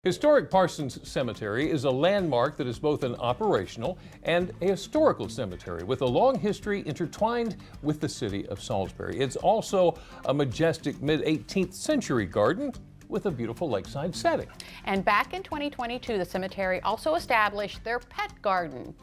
Historic Parsons Cemetery is a landmark that is both an operational and a historical cemetery with a long history intertwined with the city of Salisbury. It's also a majestic mid-18th century garden with a beautiful lakeside setting. And back in 2022, the cemetery also established their pet garden.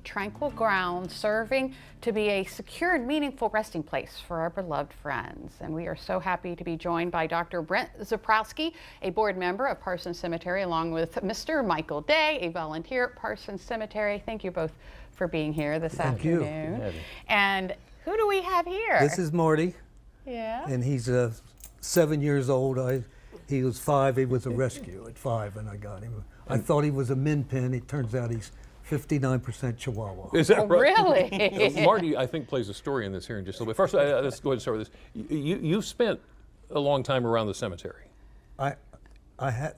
Tranquil grounds serving to be a secure and meaningful resting place for our beloved friends. And we are so happy to be joined by Dr. Brent Zaprowski, a board member of Parsons Cemetery, along with Mr. Michael Day, a volunteer at Parsons Cemetery. Thank you both for being here this afternoon. Thank you. And who do we have here? This is Marty. Yeah. And he's 7 years old. He was 5. He was a rescue at 5, and I got him. I thought he was a min pin. It turns out he's 59% Chihuahua. Is that right? Really? Marty, I think, plays a story in this here in just a little bit. First, let's go ahead and start with this. You've spent a long time around the cemetery. I have.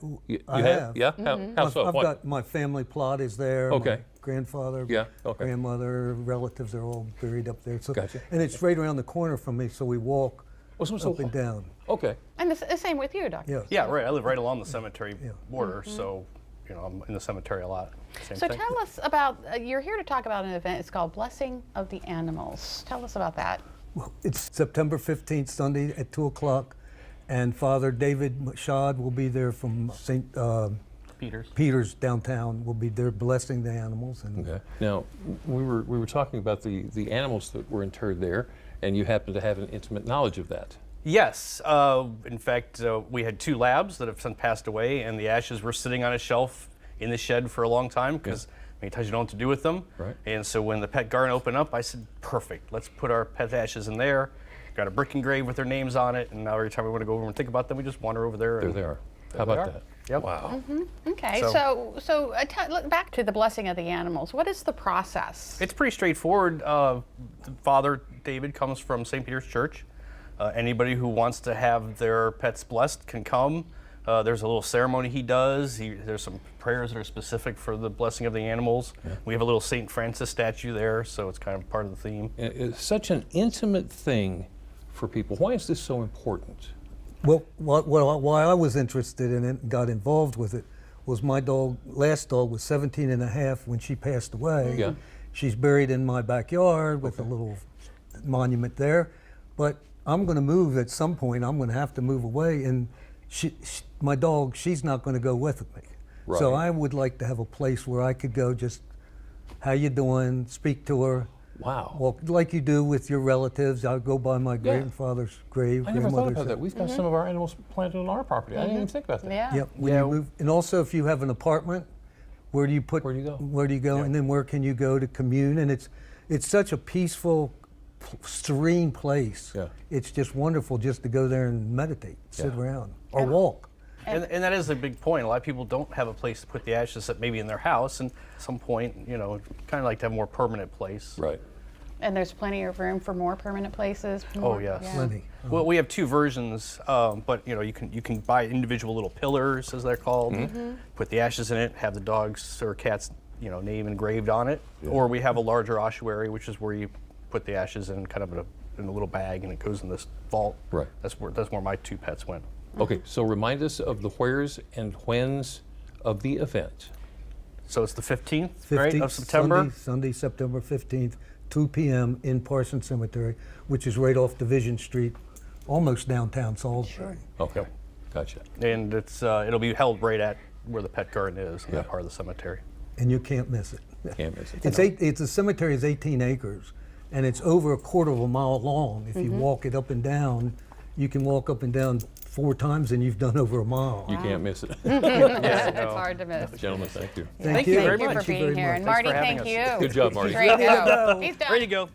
Yeah? How so? I've What? got my family plot is there. Okay. My grandfather, Yeah, okay. grandmother, relatives are all buried up there. So, Gotcha. And it's right around the corner from me, so we walk So- up and down. Okay. And the same with you, Doctor. Yes. Yeah, right. I live right along the cemetery border, so I'm in the cemetery a lot. Same So thing. tell us about, you're here to talk about an event. It's called Blessing of the Animals. Tell us about that. Well, it's September 15th, Sunday at 2 o'clock, and Father David Mashad will be there from St. Peter's downtown. Will be there blessing the animals. And Okay. Now, we were talking about the animals that were interred there, and you happen to have an intimate knowledge of that. Yes. In fact, we had 2 labs that have since passed away, and the ashes were sitting on a shelf in the shed for a long time because many times you don't know what to do with them. Right. And so when the pet garden opened up, I said, perfect, let's put our pet ashes in there. Got a brick engraved with their names on it, and now every time we want to go over and think about them, we just wander over there. There and they are. there How they about are. that? Yep. Wow. Okay, So- look back to the Blessing of the Animals. What is the process? It's pretty straightforward. Father David comes from St. Peter's Church. Anybody who wants to have their pets blessed can come. There's a little ceremony he does. There's some prayers that are specific for the blessing of the animals. We have a little St. Francis statue there, so it's kind of part of the theme. It's such an intimate thing for people. Why is this so important? well, why I was interested in it and got involved with it was my last dog was 17 and a half when she passed away. Yeah. She's buried in my backyard with a little monument there. But I'm going to move at some point. I'm going to have to move away, and my dog, she's not going to go with me. Right. So I would like to have a place where I could go just, how you doing, speak to her. Wow. Well, like you do with your relatives. I'll go by my grandfather's grave. I never thought grandmother's. about that. We've got some of our animals planted on our property. I didn't even think about that. Yeah. Yep. When you move, and also if you have an apartment, where do you go? Where do you go? And then where can you go to commune? And it's such a peaceful, serene place. Yeah. It's just wonderful just to go there and meditate, sit Yeah. around, or walk. And that is a big point. A lot of people don't have a place to put the ashes that maybe in their house, and at some point, kind of like to have a more permanent place. Right. And there's plenty of room for more permanent places. Oh, yes. Yeah. Plenty. Well, we have 2 versions, but you can buy individual little pillars, as they're called. Put the ashes in it, have the dogs or cats, name engraved on it. Yeah. Or we have a larger ossuary, which is where you put the ashes in kind of in a little bag, and it goes in this vault. Right. That's where my 2 pets went. Okay, so remind us of the wheres and whens of the event. So it's the 15th, right, of September. Sunday, September 15th, 2 p.m. in Parsons Cemetery, which is right off Division Street, almost downtown Salisbury. Okay, gotcha. And it'll be held right at where the pet garden is, in that part of the cemetery. And you can't miss it. Can't miss it. The cemetery is 18 acres, and it's over a quarter of a mile long. If you walk it up and down, you can walk up and down 4 times, and you've done over a mile. You can't miss it. It's hard to miss. Gentlemen, thank you. Thank you very Thank you much. for being here. And Thanks Marty, for having thank us. you. Good job, Marty. Great go. He's done. Ready to go.